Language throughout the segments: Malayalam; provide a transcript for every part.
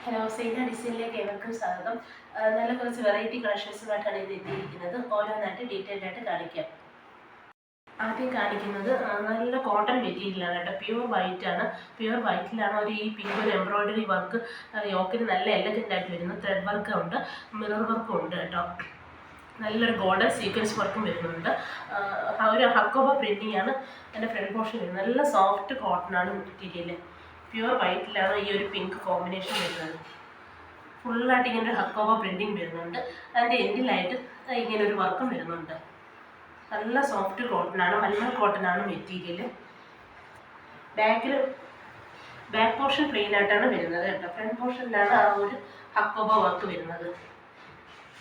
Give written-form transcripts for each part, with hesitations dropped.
ഹലോ, സൈന ഡിസൈനിലേക്ക് ഏവർക്കും സ്വാഗതം. നല്ല കുറച്ച് വെറൈറ്റി കളക്ഷൻസുമായിട്ടാണ് ഇത് എത്തിയിരിക്കുന്നത്. ഓരോന്നായിട്ട് ഡീറ്റെയിൽഡ് ആയിട്ട് കാണിക്കാം. ആദ്യം കാണിക്കുന്നത് നല്ല കോട്ടൺ മെറ്റീരിയലാണ് കേട്ടോ. പ്യൂർ വൈറ്റ് ആണ്. പ്യൂർ വൈറ്റിലാണ് ഈ പിങ്ക് ഒരു എംബ്രോയിഡറി വർക്ക് യോക്കിന് നല്ല എലഗൻ്റ് ആയിട്ട് വരുന്നത്. ത്രെഡ് വർക്ക് ഉണ്ട്, മിറർ വർക്കും ഉണ്ട് കേട്ടോ. നല്ലൊരു ഗോൾഡൻ സീക്വൻസ് വർക്കും വരുന്നുണ്ട്. ഒരു ഹക്കോബ പ്രിൻറ്റിംഗ് ആണ് എൻ്റെ ഫ്രണ്ട് പോർഷൻ വരുന്നത്. നല്ല സോഫ്റ്റ് കോട്ടൺ ആണ് മെറ്റീരിയൽ. പ്യൂർ വൈറ്റിലാണ് ഈ ഒരു പിങ്ക് കോമ്പിനേഷൻ വരുന്നത്. ഫുള്ളായിട്ട് ഇങ്ങനെ ഒരു ഹക്കോബ പ്രിൻറ്റിങ് വരുന്നുണ്ട്. അതിൻ്റെ എൻഡിലായിട്ട് ഇങ്ങനെ ഒരു വർക്കും വരുന്നുണ്ട്. നല്ല സോഫ്റ്റ് കോട്ടനാണ്, മൽമൽ കോട്ടനാണ് മെറ്റീരിയൽ. ബാക്ക് പോർഷൻ പ്ലെയിൻ ആയിട്ടാണ് വരുന്നത് കേട്ടോ. ഫ്രണ്ട് പോർഷനിലാണ് ആ ഒരു ഹക്കോബ വർക്ക് വരുന്നത്.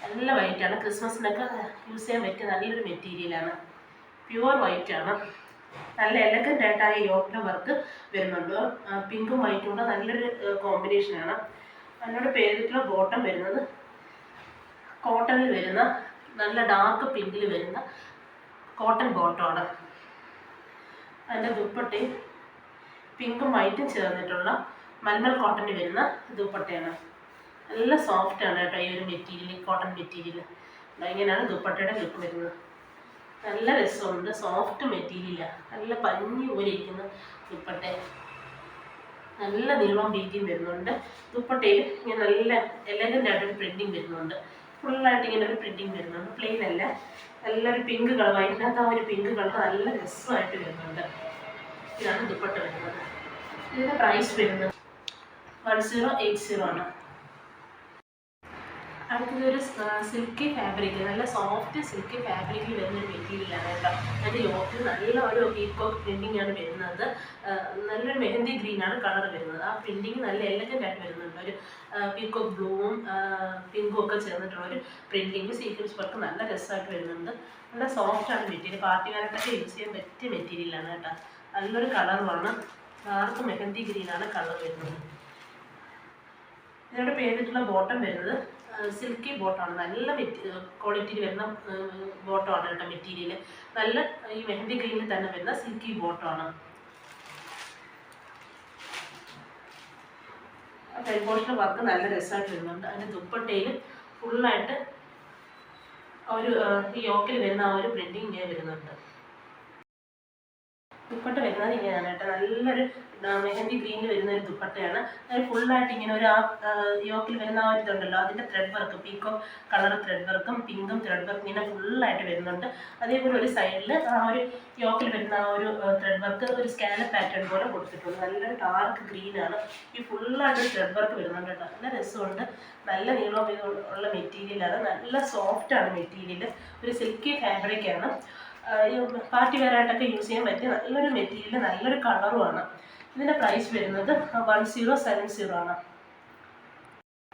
നല്ല വൈറ്റാണ്, ക്രിസ്മസിനൊക്കെ യൂസ് ചെയ്യാൻ പറ്റിയ നല്ലൊരു മെറ്റീരിയലാണ്. പ്യുവർ വൈറ്റാണ്. നല്ല എലഗൻ്റ് ആയിട്ട് ആ യോക്കിൻ്റെ വർക്ക് വരുന്നുണ്ട്. പിങ്കും വൈറ്റും കൂടെ നല്ലൊരു കോമ്പിനേഷനാണ്. അതിനോട് പേരിട്ടുള്ള ബോട്ടം വരുന്നത് കോട്ടണിൽ വരുന്ന നല്ല ഡാർക്ക് പിങ്കിൽ വരുന്ന കോട്ടൺ ബോട്ടമാണ്. അതിൻ്റെ ദുപ്പട്ടയും പിങ്കും വൈറ്റും ചേർന്നിട്ടുള്ള മൽമൽ കോട്ടണിൽ വരുന്ന ദുപ്പട്ടയാണ്. നല്ല സോഫ്റ്റാണ് കേട്ടോ ഈ ഒരു മെറ്റീരിയൽ, കോട്ടൺ മെറ്റീരിയൽ. ഇങ്ങനെയാണ് ദുപ്പട്ടയുടെ ലുക്ക് വരുന്നത്. നല്ല രസമുണ്ട്, സോഫ്റ്റ് മെറ്റീരിയലാണ്. നല്ല പഞ്ഞി പോലെ ഇരിക്കുന്ന ദുപ്പട്ട. നല്ല നീളം വീതിയും വരുന്നുണ്ട്. ദുപ്പട്ടയിൽ ഇങ്ങനെ നല്ല എലഗൻ്റ് ആയിട്ടൊരു പ്രിൻറ്റിങ് വരുന്നുണ്ട്. ഫുള്ളായിട്ട് ഇങ്ങനെ ഒരു പ്രിൻറ്റിങ് വരുന്നുണ്ട്. പ്ലെയിൻ അല്ല, നല്ലൊരു പിങ്ക് കളർ, വൈറ്റിനകത്ത് ആ ഒരു പിങ്ക് കളർ നല്ല രസമായിട്ട് വരുന്നുണ്ട്. ഇതാണ് ദുപ്പട്ട വരുന്നത്. ഇതിൻ്റെ പ്രൈസ് വരുന്നത് 1080 ആണ്. അടുത്തതൊരു സിൽക്കി ഫാബ്രിക്, നല്ല സോഫ്റ്റ് സിൽക്കി ഫാബ്രിക്കിൽ വരുന്നൊരു മെറ്റീരിയലാണ് കേട്ടോ. അതിൻ്റെ യോക്കിൽ നല്ല ഒരു പീക്കോക്ക് പ്രിൻറ്റിംഗ് ആണ് വരുന്നത്. നല്ലൊരു മെഹന്തി ഗ്രീനാണ് കളർ വരുന്നത്. ആ പ്രിൻറ്റിങ് നല്ല എലഗൻ്റ് ആയിട്ട് വരുന്നുണ്ട്. ഒരു പീക്കോക്ക് ബ്ലൂവും പിങ്കും ഒക്കെ ചേർന്നിട്ടുള്ള ഒരു പ്രിൻറ്റിങ് സീക്വൻസ് വർക്ക് നല്ല രസമായിട്ട് വരുന്നുണ്ട്. നല്ല സോഫ്റ്റാണ് മെറ്റീരിയൽ. പാർട്ടി വെയറായിട്ടൊക്കെ യൂസ് ചെയ്യാൻ പറ്റിയ മെറ്റീരിയലാണ് കേട്ടോ. നല്ലൊരു കളറുമാണ്. ഡാർക്ക് മെഹന്തി ഗ്രീനാണ് കളർ വരുന്നത്. ഇതിനോട് പേരിട്ടുള്ള ബോട്ടം വരുന്നത് സിൽക്കി ബോട്ടമാണ്. നല്ല ക്വാളിറ്റിയിൽ വരുന്ന ബോട്ടമാണ് കേട്ടോ മെറ്റീരിയൽ. നല്ല ഈ മെഹന്തി ഗ്രീനിൽ തന്നെ വരുന്ന സിൽക്കി ബോട്ടമാണ്. ഫ്രണ്ട് പോർഷൻ്റെ വർക്ക് നല്ല രസമായിട്ട് വരുന്നുണ്ട്. അതിൻ്റെ ദുപ്പട്ടയിൽ ഫുള്ളായിട്ട് ഒരു ഈ യോക്കിൽ വരുന്ന ആ ഒരു പ്രിൻറ്റിങ് ഇങ്ങനെ വരുന്നുണ്ട്. ദുപ്പട്ട വരുന്നത് ഇങ്ങനെയാണ് കേട്ടോ. നല്ലൊരു മെഹന്തി ഗ്രീനിൽ വരുന്ന ഒരു ദുപ്പട്ടയാണ്. അത് ഫുള്ളായിട്ട് ഇങ്ങനെ ഒരു യോക്കിൽ വരുന്ന ആ ഒരു ഇതുണ്ടല്ലോ, അതിൻ്റെ ത്രെഡ് വർക്ക്, പീക്കോ കളർ ത്രെഡ് വർക്കും പിങ്കും ത്രെഡ് വർക്കും ഇങ്ങനെ ഫുള്ളായിട്ട് വരുന്നുണ്ട്. അതേപോലെ ഒരു സൈഡിൽ ആ ഒരു യോക്കിൽ വരുന്ന ആ ഒരു ത്രെഡ് വർക്ക് ഒരു സ്കാലപ്പ് പാറ്റേൺ പോലെ കൊടുത്തിട്ടുണ്ട്. നല്ലൊരു ഡാർക്ക് ഗ്രീനാണ്. ഈ ഫുള്ളായിട്ട് ത്രെഡ് വർക്ക് വരുന്നുണ്ട് കേട്ടോ. നല്ല രസമുണ്ട്. നല്ല നീളം ഉള്ള മെറ്റീരിയലാണ്. നല്ല സോഫ്റ്റാണ് മെറ്റീരിയൽ. ഒരു സിൽക്കി ഫാബ്രിക്കാണ്. പാർട്ടി വെയറായിട്ടൊക്കെ യൂസ് ചെയ്യാൻ പറ്റിയ നല്ലൊരു മെറ്റീരിയൽ, നല്ലൊരു കളറുമാണ്. ഇതിൻ്റെ പ്രൈസ് വരുന്നത് 1070 ആണ്.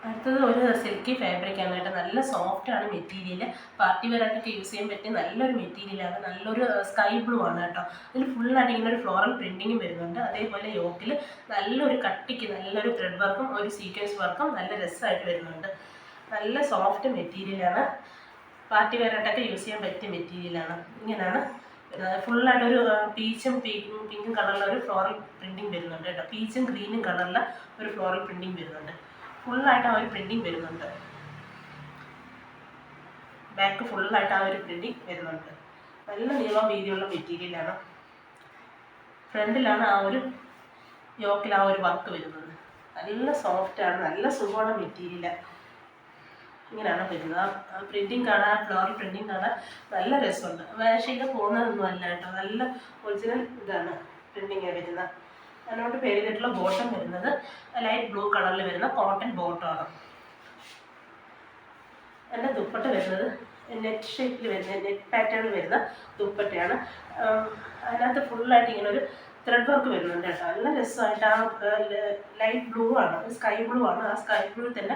അടുത്തത് ഒരു സിൽക്കി ഫാബ്രിക്കാണ് കേട്ടോ. നല്ല സോഫ്റ്റാണ് മെറ്റീരിയൽ. പാർട്ടി വെയറായിട്ടൊക്കെ യൂസ് ചെയ്യാൻ പറ്റിയ നല്ലൊരു മെറ്റീരിയലാണ്. നല്ലൊരു സ്കൈ ബ്ലൂ ആണ് കേട്ടോ. ഇതിൽ ഫുള്ളായിട്ട് ഇങ്ങനെ ഒരു ഫ്ലോറൽ പ്രിൻറ്റിങ്ങും വരുന്നുണ്ട്. അതേപോലെ യോക്കിൽ നല്ലൊരു കട്ടിക്ക് നല്ലൊരു ത്രെഡ് വർക്കും ഒരു സീക്വൻസ് വർക്കും നല്ല രസമായിട്ട് വരുന്നുണ്ട്. നല്ല സോഫ്റ്റ് മെറ്റീരിയലാണ്. പാർട്ടി വെയറായിട്ടൊക്കെ യൂസ് ചെയ്യാൻ പറ്റിയ മെറ്റീരിയലാണ്. ഇങ്ങനെയാണ് ഫുള്ളായിട്ടൊരു പീച്ചും പിങ്കും കളറിലുള്ള ഒരു ഫ്ലോറൽ പ്രിൻറ്റിങ് വരുന്നുണ്ട് കേട്ടോ. പീച്ചും ഗ്രീനും കളറിലുള്ള ഒരു ഫ്ലോറൽ പ്രിൻറ്റിങ് വരുന്നുണ്ട്. ഫുള്ളായിട്ട് ആ ഒരു പ്രിൻറ്റിങ് വരുന്നുണ്ട്. ബാക്ക് ഫുള്ളായിട്ട് ആ ഒരു പ്രിൻറ്റിങ് വരുന്നുണ്ട്. നല്ല നീളം വീതിയുള്ള മെറ്റീരിയലാണ്. ഫ്രണ്ടിലാണ് ആ ഒരു യോക്കിൽ ആ ഒരു വർക്ക് വരുന്നത്. നല്ല സോഫ്റ്റാണ്, നല്ല സുഖമുള്ള മെറ്റീരിയലാണ്. ഇങ്ങനെയാണ് വരുന്നത്. ആ പ്രിൻറ്റിങ് കാണാൻ, ഫ്ലോറൽ പ്രിൻറ്റിങ് കാണാൻ നല്ല രസമുണ്ട്. വാഷ് ചെയ്ത് പോകുന്നതൊന്നും അല്ല കേട്ടോ. നല്ല ഒറിജിനൽ ഇതാണ് പ്രിൻറ്റിങ് വരുന്നത്. അതിനോട്ട് പേരിട്ടുള്ള ബോട്ടം വരുന്നത് ലൈറ്റ് ബ്ലൂ കളറിൽ വരുന്ന കോട്ടൺ ബോട്ടമാണ്. എൻ്റെ ദുപ്പട്ട വരുന്നത് നെറ്റ് ഷേപ്പിൽ വരുന്ന, നെറ്റ് പാറ്റേണിൽ വരുന്ന ദുപ്പട്ടയാണ്. അതിനകത്ത് ഫുള്ളായിട്ട് ഇങ്ങനെ ഒരു ത്രെഡ് വർക്ക് വരുന്നുണ്ട് കേട്ടോ. നല്ല രസമായിട്ട് ആ ലൈറ്റ് ബ്ലൂ ആണ്, സ്കൈ ബ്ലൂ ആണ്. ആ സ്കൈ ബ്ലൂ തന്നെ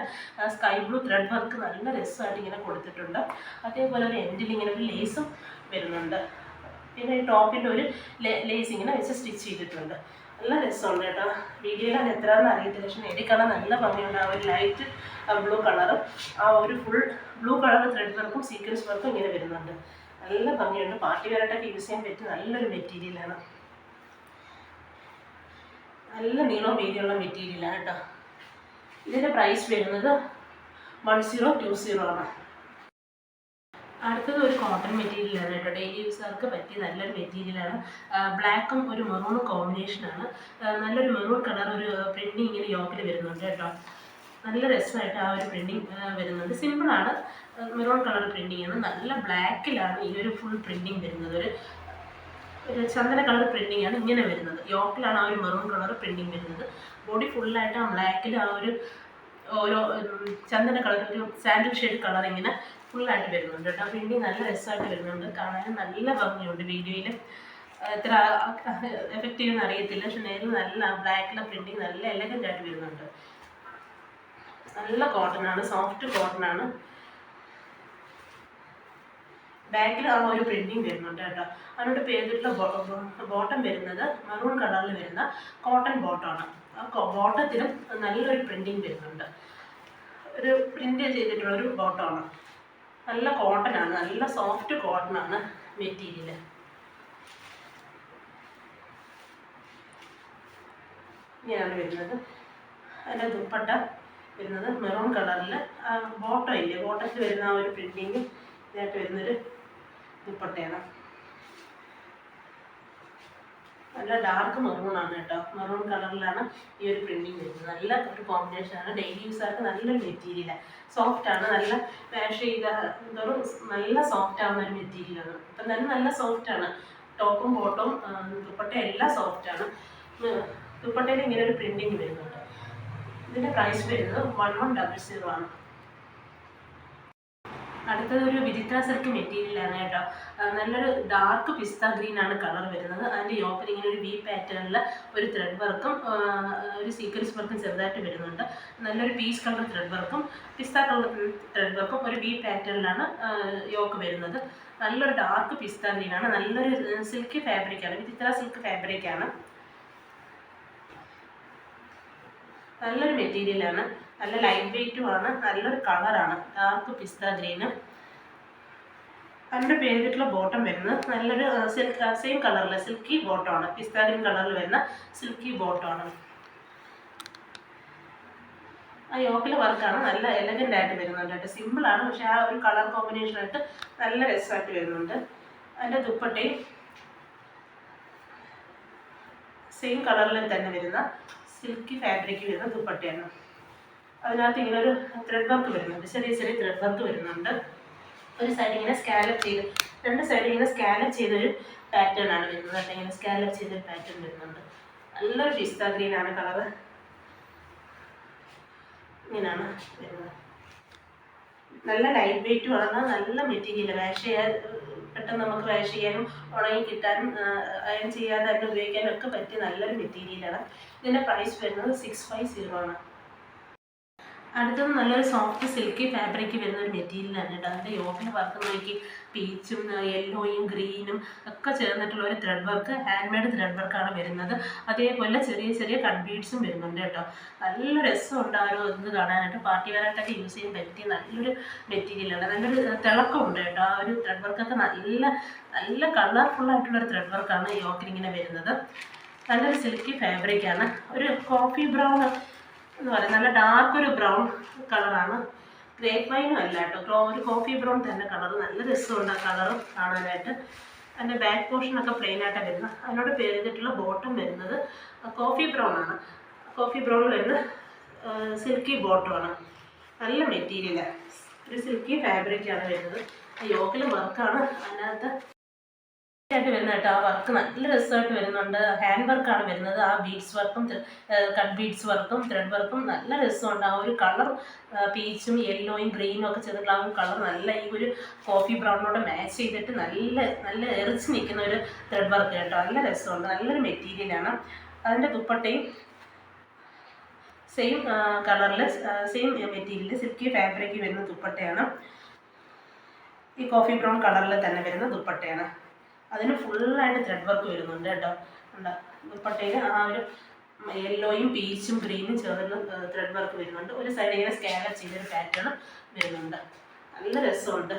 സ്കൈ ബ്ലൂ ത്രെഡ് വർക്ക് നല്ല രസമായിട്ട് ഇങ്ങനെ കൊടുത്തിട്ടുണ്ട്. അതേപോലെ ഒരു എൻഡിൽ ഇങ്ങനെ ഒരു ലേസും വരുന്നുണ്ട്. പിന്നെ ഈ ടോപ്പിൻ്റെ ഒരു ലേസ് ഇങ്ങനെ വെച്ച് സ്റ്റിച്ച് ചെയ്തിട്ടുണ്ട്. നല്ല രസമുണ്ട് കേട്ടോ. വീഡിയോയിൽ അത് എത്രയാണെന്ന് അറിയത്തില്ല, പക്ഷെ നേടിക്കാണാൻ നല്ല ഭംഗിയുണ്ട്. ആ ഒരു ലൈറ്റ് ബ്ലൂ കളറും ആ ഒരു ഫുൾ ബ്ലൂ കളർ ത്രെഡ് വർക്കും സീക്വൻസ് വർക്കും ഇങ്ങനെ വരുന്നുണ്ട്. നല്ല ഭംഗിയുണ്ട്. പാർട്ടി വെയറായിട്ടൊക്കെ യൂസ് ചെയ്യാൻ പറ്റിയ നല്ലൊരു മെറ്റീരിയലാണ്. നല്ല നീളം വീതിയുള്ള മെറ്റീരിയലാണ് കേട്ടോ. ഇതിൻ്റെ പ്രൈസ് വരുന്നത് 1020 ആണ്. അടുത്തത് ഒരു കോട്ടൺ മെറ്റീരിയലാണ് കേട്ടോ. ഡെയിലി യൂസുകാർക്ക് പറ്റിയ നല്ലൊരു മെറ്റീരിയലാണ്. ബ്ലാക്കും ഒരു മെറൂണും കോമ്പിനേഷനാണ്. നല്ലൊരു മെറൂൺ കളർ ഒരു പ്രിൻറ്റിങ് ഇങ്ങനെ യോക്കിൽ വരുന്നുണ്ട് കേട്ടോ. നല്ല രസമായിട്ട് ആ ഒരു പ്രിൻറ്റിങ് വരുന്നുണ്ട്. സിമ്പിളാണ്, മെറൂൺ കളർ പ്രിൻറ്റിങ് ആണ്. നല്ല ബ്ലാക്കിലാണ് ഈ ഒരു ഫുൾ പ്രിൻറ്റിങ് വരുന്നത്. ഒരു ചന്ദന കളർ പ്രിൻറ്റിങ് ആണ് ഇങ്ങനെ വരുന്നത്. യോക്കിലാണ് ആ ഒരു മെറൂൺ കളർ പ്രിൻറ്റിങ് വരുന്നത്. ബോഡി ഫുള്ളായിട്ട് ആ ബ്ലാക്കിൽ ആ ഒരു ഓരോ ചന്ദന കളർ ഒരു സാൻഡിൽ ഷെയ്ഡ് കളർ ഇങ്ങനെ ഫുള്ളായിട്ട് വരുന്നുണ്ട് കേട്ടോ. പ്രിൻറ്റിങ് നല്ല രസമായിട്ട് വരുന്നുണ്ട്. കാണാനും നല്ല ഭംഗിയുണ്ട്. വീഡിയോയിൽ എത്ര എഫക്റ്റീവ് എന്ന് അറിയത്തില്ല, പക്ഷെ നേരിൽ നല്ല ബ്ലാക്കിലെ പ്രിൻറ്റിങ് നല്ല എലഗൻ്റ് ആയിട്ട് വരുന്നുണ്ട്. നല്ല കോട്ടൺ ആണ്, സോഫ്റ്റ് കോട്ടൺ ആണ്. ബാക്കിൽ ആ ഒരു പ്രിൻറ്റിങ് വരുന്നുണ്ട് കേട്ടോ. അതിനോട് ചെയ്തിട്ടുള്ള ബോട്ടം വരുന്നത് മെറൂൺ കളറിൽ വരുന്ന കോട്ടൺ ബോട്ടമാണ്. ആ ബോട്ടത്തിലും നല്ലൊരു പ്രിൻറ്റിങ് വരുന്നുണ്ട്. ഒരു പ്രിൻ്റ് ചെയ്തിട്ടുള്ള ഒരു ബോട്ടമാണ്. നല്ല കോട്ടൺ ആണ്, നല്ല സോഫ്റ്റ് കോട്ടൺ ആണ് മെറ്റീരിയൽ. ഇങ്ങനെയാണ് വരുന്നത്. അതിൻ്റെ ദുപ്പട്ട വരുന്നത് മെറൂൺ കളറിൽ ബോട്ടം ഇല്ലേ, ബോട്ടത്തിൽ വരുന്ന ആ ഒരു പ്രിൻറ്റിങ് ഇതായിട്ട് വരുന്നൊരു ദുപ്പട്ടയാണ്. നല്ല ഡാർക്ക് മെറൂണാണ് കേട്ടോ. മെറൂൺ കളറിലാണ് ഈ ഒരു പ്രിൻറ്റിങ് വരുന്നത്. നല്ല ഒരു കോമ്പിനേഷനാണ്. ഡെയിലി യൂസാർക്ക് നല്ലൊരു മെറ്റീരിയലാണ്. സോഫ്റ്റാണ്, നല്ല വാഷ് ചെയ്ത തോറും നല്ല സോഫ്റ്റ് ആവുന്ന ഒരു മെറ്റീരിയലാണ്. അപ്പം തന്നെ നല്ല സോഫ്റ്റാണ്. ടോപ്പും ബോട്ടവും ദുപ്പട്ടയും എല്ലാം സോഫ്റ്റാണ്. ദുപ്പട്ടയിൽ ഇങ്ങനെ ഒരു പ്രിൻറ്റിങ് വരുന്നുണ്ട്. ഇതിൻ്റെ പ്രൈസ് വരുന്നത് 1100 ആണ്. അടുത്തത് ഒരു വിചിത്ര സിൽക്ക് മെറ്റീരിയലാണ് കേട്ടോ. നല്ലൊരു ഡാർക്ക് പിസ്ത ഗ്രീൻ ആണ് കളർ വരുന്നത്. അതിൻ്റെ യോക്കിൽ ഇങ്ങനെ ഒരു വി പാറ്റേണിൽ ഒരു ത്രെഡ് വർക്കും ഒരു സീക്വൻസ് വർക്കും ചെറുതായിട്ട് വരുന്നുണ്ട്. നല്ലൊരു പീച്ച് കളർ ത്രെഡ് വർക്കും പിസ്ത കളർ ത്രെഡ് വർക്കും ഒരു വി പാറ്റേണിലാണ് യോക്ക് വരുന്നത്. നല്ലൊരു ഡാർക്ക് പിസ്ത ഗ്രീൻ ആണ്. നല്ലൊരു സിൽക്കി ഫാബ്രിക്കാണ്, വിചിത്ര സിൽക്ക് ഫാബ്രിക്കാണ്. നല്ലൊരു മെറ്റീരിയലാണ്, നല്ല ലൈറ്റ് വെയ്റ്റുമാണ്, നല്ലൊരു കളറാണ്, ഡാർക്ക് പിസ്ത ഗ്രീന്. അതിൻ്റെ പേരിട്ടുള്ള ബോട്ടം വരുന്നത് നല്ലൊരു സെയിം കളറിൽ സിൽക്കി ബോട്ടമാണ്. പിസ്ത ഗ്രീൻ കളറിൽ വരുന്ന സിൽക്കി ബോട്ടമാണ്. ആ യോക്കിലെ വർക്കാണ് നല്ല എലഗൻ്റ് ആയിട്ട് വരുന്നുണ്ട് കേട്ടോ. സിമ്പിളാണ്, പക്ഷെ ആ ഒരു കളർ കോമ്പിനേഷനായിട്ട് നല്ല രസമായിട്ട് വരുന്നുണ്ട്. അതിൻ്റെ ദുപ്പട്ടയും സെയിം കളറിൽ തന്നെ വരുന്ന സിൽക്കി ഫാബ്രിക് വരുന്ന ദുപ്പട്ടയാണ്. അതിനകത്ത് ഇങ്ങനെ ഒരു ത്രെഡ് വർക്ക് വരുന്നുണ്ട്, ചെറിയ ചെറിയ ത്രെഡ് വർക്ക് വരുന്നുണ്ട്. ഒരു സൈഡ് ഇങ്ങനെ സ്കാലപ്പ് ചെയ്ത്, രണ്ട് സൈഡ് ഇങ്ങനെ സ്കാലപ്പ് ചെയ്തൊരു പാറ്റേൺ ആണ് വരുന്നത് കേട്ടോ. ഇങ്ങനെ സ്കാലപ്പ് ചെയ്തൊരു പാറ്റേൺ വരുന്നുണ്ട്. നല്ലൊരു പിസ്ത ഗ്രീൻ ആണ് കളറ്. ഇങ്ങനെയാണ് വരുന്നത്. നല്ല ലൈറ്റ് വെയ്റ്റും ആണ്, നല്ല മെറ്റീരിയൽ. വാഷ് ചെയ്യാൻ പെട്ടെന്ന് നമുക്ക് വാഷ് ചെയ്യാനും ഉണങ്ങി കിട്ടാനും അയൺ ചെയ്യാതെ തന്നെ ഉപയോഗിക്കാനും ഒക്കെ പറ്റിയ നല്ലൊരു മെറ്റീരിയലാണ്. ഇതിൻ്റെ പ്രൈസ് വരുന്നത് 650 ആണ്. അടുത്തത് നല്ലൊരു സോഫ്റ്റ് സിൽക്കി ഫാബ്രിക് വരുന്ന ഒരു മെറ്റീരിയലാണ് കേട്ടോ. അതിൻ്റെ യോക്കിൽ വർക്ക് നോക്കി പീച്ചും യെല്ലോയും ഗ്രീനും ഒക്കെ ചേർന്നിട്ടുള്ള ഒരു thread work, hand made thread വർക്കാണ് വരുന്നത്. അതേപോലെ ചെറിയ ചെറിയ കട്ട് ബീഡ്സും വരുന്നുണ്ട് കേട്ടോ. നല്ല രസമുണ്ട് ആ ഒരു ഇത് കാണാനായിട്ട്. പാർട്ടി വെയറായിട്ടൊക്കെ യൂസ് ചെയ്യാൻ പറ്റിയ നല്ലൊരു മെറ്റീരിയലാണ്. നല്ലൊരു തിളക്കമുണ്ട് കേട്ടോ. ആ ഒരു ത്രെഡ് വർക്കൊക്കെ നല്ല നല്ല കളർഫുള്ളായിട്ടുള്ളൊരു ത്രെഡ് വർക്കാണ് യോക്കിൽ ഇങ്ങനെ വരുന്നത്. നല്ലൊരു സിൽക്കി ഫാബ്രിക്കാണ്. ഒരു കോഫി ബ്രൗൺ എന്ന് പറയും, നല്ല ഡാർക്ക് ഒരു ബ്രൗൺ കളറാണ്. ഗ്രേപ്പ് വൈനും അല്ല കേട്ടോ, ഒരു കോഫി ബ്രൗൺ തന്നെ കളർ. നല്ല രസമുണ്ട് ആ കളർ കാണാനായിട്ട്. അതിൻ്റെ ബാക്ക് പോർഷനൊക്കെ പ്ലെയിൻ ആയിട്ടാണ് വരുന്നത്. അതിനോട് ചെയ്തിട്ടുള്ള ബോട്ടം വരുന്നത് കോഫി ബ്രൗൺ ആണ്. കോഫി ബ്രൗൺ വരുന്ന സിൽക്കി ബോട്ടമാണ്. നല്ല മെറ്റീരിയലാണ്, ഒരു സിൽക്കി ഫാബ്രിക്കാണ് വരുന്നത്. യോക്കിൽ വർക്കാണ് അതിനകത്ത് ആയിട്ട് വരുന്നത് കേട്ടോ. ആ വർക്ക് നല്ല രസമായിട്ട് വരുന്നുണ്ട്. ഹാൻഡ് വർക്കാണ് വരുന്നത്. ആ ബീഡ്സ് വർക്കും കട്ട് ബീഡ്സ് വർക്കും ത്രെഡ് വർക്കും നല്ല രസമുണ്ട്. ആ ഒരു കളർ പീച്ചും യെല്ലോയും ഗ്രീനും ഒക്കെ ചെയ്തിട്ടുള്ള ആ ഒരു കളർ നല്ല ഈ ഒരു കോഫി ബ്രൗണിനോട് മാച്ച് ചെയ്തിട്ട് നല്ല നല്ല എറിച്ച് നിൽക്കുന്ന ഒരു ത്രെഡ് വർക്ക് കേട്ടോ. നല്ല രസമുണ്ട്, നല്ലൊരു മെറ്റീരിയലാണ്. അതിൻ്റെ ദുപ്പട്ടയും സെയിം കളറിൽ സെയിം മെറ്റീരിയൽ സിൽക്കി ഫാബ്രിക് വരുന്ന ദുപ്പട്ടയാണ്. ഈ കോഫി ബ്രൗൺ കളറിൽ തന്നെ വരുന്ന ദുപ്പട്ടയാണ്. അതിന് ഫുള്ളായിട്ട് ത്രെഡ് വർക്ക് വരുന്നുണ്ട് കേട്ടോ. ഉണ്ട് ദുപ്പട്ടയിൽ ആ ഒരു യെല്ലോയും പീച്ചും ഗ്രീനും ചേർന്ന് ത്രെഡ് വർക്ക് വരുന്നുണ്ട്. ഒരു സൈഡ് ഇങ്ങനെ സ്കാലപ്പ് ചെയ്തൊരു പാറ്റേൺ വരുന്നുണ്ട്. നല്ല രസമുണ്ട്.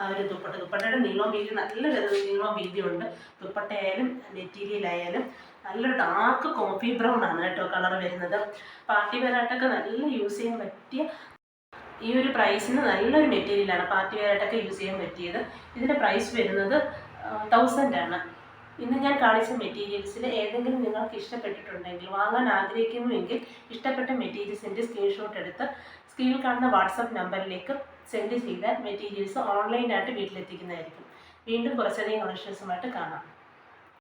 ഒരു ദുപ്പട്ടയുടെ നീളവും വീതി നല്ലൊരു നീളവും വീതിയുണ്ട്. ദുപ്പട്ടയായാലും മെറ്റീരിയൽ ആയാലും നല്ലൊരു ഡാർക്ക് കോഫി ബ്രൗൺ ആണ് കേട്ടോ കളർ വരുന്നത്. പാർട്ടി വെയറായിട്ടൊക്കെ നല്ല യൂസ് ചെയ്യാൻ പറ്റിയ ഈ ഒരു പ്രൈസിന് നല്ലൊരു മെറ്റീരിയലാണ് പാർട്ടി വെയറായിട്ടൊക്കെ യൂസ് ചെയ്യാൻ പറ്റിയത്. ഇതിൻ്റെ പ്രൈസ് വരുന്നത് 1000 ആണ്. ഇന്ന് ഞാൻ കാണിച്ച മെറ്റീരിയൽസിൽ ഏതെങ്കിലും നിങ്ങൾക്ക് ഇഷ്ടപ്പെട്ടിട്ടുണ്ടെങ്കിൽ, വാങ്ങാൻ ആഗ്രഹിക്കുന്നുവെങ്കിൽ ഇഷ്ടപ്പെട്ട മെറ്റീരിയൽസിൻ്റെ സ്ക്രീൻഷോട്ട് എടുത്ത് സ്ക്രീനിൽ കാണുന്ന വാട്സപ്പ് നമ്പറിലേക്ക് സെൻഡ് ചെയ്താൽ മെറ്റീരിയൽസ് ഓൺലൈനായിട്ട് വീട്ടിലെത്തിക്കുന്നതായിരിക്കും. വീണ്ടും കുറച്ചധികം കളക്ഷൻസുമായിട്ട് കാണാം.